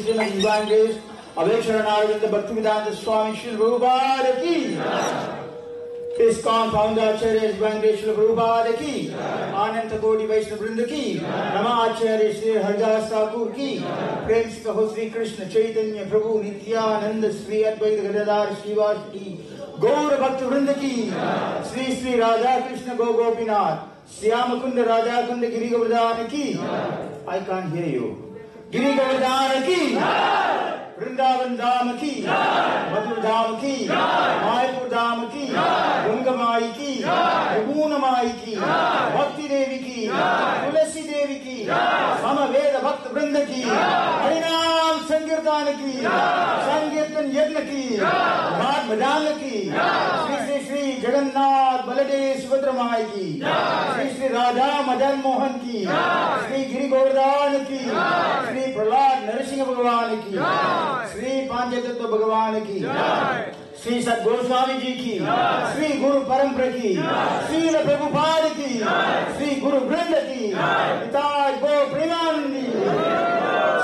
Srimati Divine Grace Aveshwaranaravinda Bhaktivedanta Swami Srila Prabhupada ki, ISKCON founder Acharya Divine Grace Srila Prabhupada ki, Ananta Koti Vaishnava Vrinda ki, Namacharya Sri Haridas Thakur ki, Prem se kaho Sri Krishna Chaitanya Prabhu Nityananda Sri Advaita Gadadhar Srivas ki, Gaura Bhakta Vrinda ki, Sri Sri Radha Krishna Gopinath, Syamakunda Radha Kunda Giri Govardhana ki. I can't hear you. Giri Govardhana ki, Vrindavan Dham ki, Madhur Dham ki, Mayapur Dham ki, Ganga Mai ki, Raguna Mai ki, Bhakti Devi ki, Tulasi Devi ki, Samaveda Bhakta Vrinda ki, Harinam Sankirtan ki, Sankirtan Yagna ki, Bhat Bhajana ki, Sri Sri Jagannath Baladev Subhadra Mai ki, Sri Sri Radha Madan Mohan ki, Sri Giri Govardhan ki, Sri Prahlad Narasingha Bhagavan ki, Sri Panchatattva Bhagavan ki, Sri Sat Goswami ji ki, Sri Guru Parampara ki, Srila Prabhupada ki, Sri Guru Vrinda ki, Nitai Gaur Premanandi,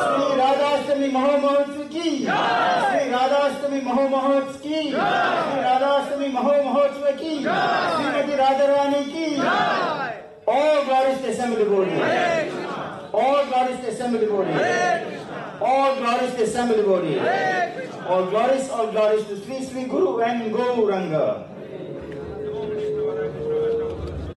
Sri Radhastami Mahomahotsav ki, Sri Radhastami Mahomahotsav ki, Sri Radhastami Mahomahotsav ki, Srimati Radharani ki. All glories to assembled devotees. All glories to assembled devotees. All glories to assembled devotees. All glories to Sri Sri Guru and Gauranga.